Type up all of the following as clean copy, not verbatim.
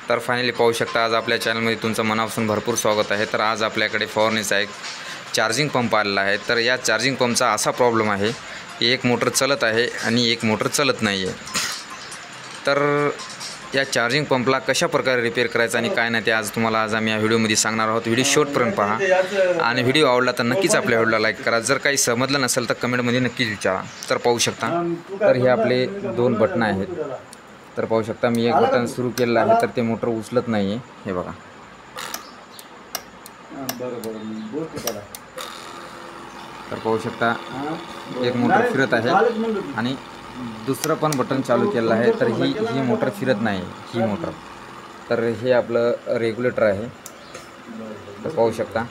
तर फायनली पाहू शकता आज आपल्या चॅनलमध्ये तुमचं मनापासून भरपूर स्वागत आहे। तर आज आपल्याकडे फवारणीचा एक चार्जिंग पंप आलेला आहे। तर या चार्जिंग पंपचा असा प्रॉब्लेम आहे की एक मोटर चलत आहे आणि एक मोटर चलत नाही आहे। तर या चार्जिंग पंपला कशा प्रकारे रिपेअर करायचं आणि काय नाही ते आज आम्ही या व्हिडिओमध्ये सांगणार आहोत। व्हिडिओ शेवटपर्यंत पहा आणि व्हिडिओ आवडला तर नक्कीच आपल्या व्हिडिओला लाईक करा। जर काही समजलं नसेल तर कमेंटमध्ये नक्कीच विचारा। तर पाहू शकता तर हे आपले दोन बटन आहेत। तर पाहू शकता मी एक बटन सुरू केलेलं आहे तर ते मोटर उचलत नाही आहे। हे बघा तर पाहू शकता एक मोटर फिरत आहे आणि दुसरं पण बटन चालू केलेलं आहे तर ही मोटर फिरत नाही ही मोटर। तर हे आपलं रेग्युलेटर आहे। तर पाहू शकता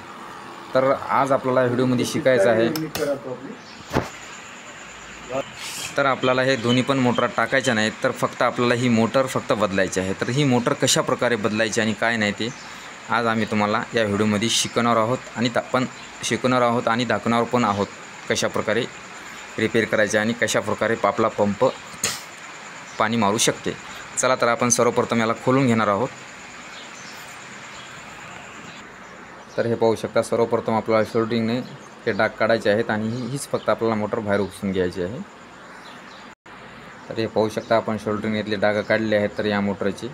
तर आज आपल्याला व्हिडिओमध्ये शिकायचं आहे। तर आपल्याला हे दोन्ही पण मोटर टाकायच्या नाहीत तर फक्त आपल्याला ही मोटर फक्त बदलायची आहे। तर ही मोटर कशा प्रकारे बदलायची आणि काय नाही ते आज आम्ही तुम्हाला या व्हिडिओमध्ये शिकवणार आहोत आणि दाखवणार पण आहोत कशा प्रकारे रिपेअर करायचे आणि कशा प्रकारे आपला पंप पाणी मारू शकते। चला तर आपण सर्वप्रथम याला खोलून घेणार आहोत। तर हे पाहू शकता सर्वप्रथम आपल्याला शोल्डरिंगने हे डाग काढायचे आहेत आणि हीच फक्त आपल्याला मोटर बाहेर उपसून घ्यायची आहे। तर हे पाहू शकता आपण शोल्डरिंग इथले डाग काढले आहेत तर या मोटरची।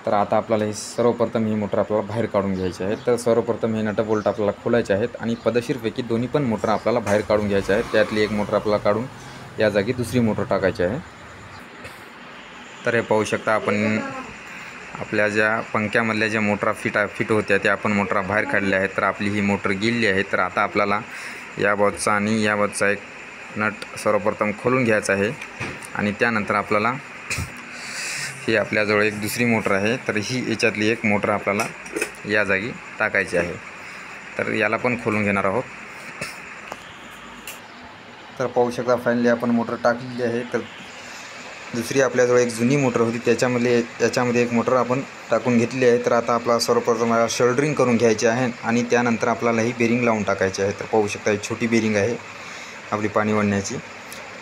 तर आता आपल्याला हे सर्वप्रथम ही मोटर आपल्याला बाहेर काढून घ्यायची आहे। तर सर्वप्रथम हे नट बोल्ट आपल्याला खोलायचे आहेत आणि पद्धतशीरपैकी दोन्ही पण मोटर आपल्याला बाहेर काढून घ्यायच्या आहेत। त्यातली एक मोटर आपल्याला काढून या जागी दुसरी मोटर टाकायची आहे। तर हे पाहू शकता आपण आपल्या ज्या पंख्यामधल्या ज्या मोटरा फिट होत्या त्या आपण मोटरा बाहेर काढल्या आहेत। तर आपली ही मोटर गेली आहे। तर आता आपल्याला या बाजूचा आणि या बाजूचा एक नट सर्वप्रथम खोलून घ्यायचा आहे आणि त्यानंतर आपल्याला ही आपल्याजवळ एक दुसरी मोटर आहे तर ही याच्यातली एक मोटर आपल्याला या जागी टाकायची आहे। तर याला पण खोलून घेणार आहोत। तर पाहू शकता फायनली आपण मोटर टाकलेली आहे। तर दुसरी आपल्याजवळ एक जुनी मोटर होती याच्यामध्ये एक मोटर आपण टाकून घेतली आहे। तर आता आपला सर्वप्रथम शोल्डरिंग करून घ्यायची आहे आणि त्यानंतर आपल्याला ही बेरिंग लावून टाकायची आहे। तर पाहू शकता ही छोटी बेरिंग आहे आपली पाणी वळण्याची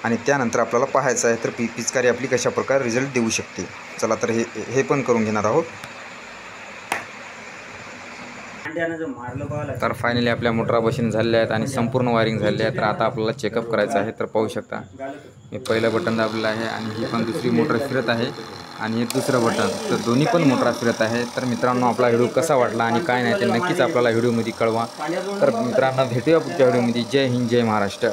आणि त्यानंतर आपल्याला पाहायचं आहे तर पिचकारी आपली कशा प्रकारे रिझल्ट देऊ शकते। चला तर हे पण करून घेणार आहोत। तर फायनली आपल्या मोटरा बशीन झालेल्या आहेत आणि संपूर्ण वायरिंग झालेली आहे। तर आता आपल्याला चेकअप करायचं आहे। तर पाहू शकता मी पहिलं बटन दाबलेलं आहे आणि ही पण दुसरी मोटर फिरत आहे आणि हे दुसरं बटन। तर दोन्ही पण मोटरा फिरत आहे। तर मित्रांनो आपला व्हिडिओ कसा वाटला आणि काय नाही ते नक्कीच आपल्याला व्हिडिओमध्ये कळवा। तर मित्रांनो भेटूया पुढच्या व्हिडिओमध्ये। जय हिंद जय महाराष्ट्र।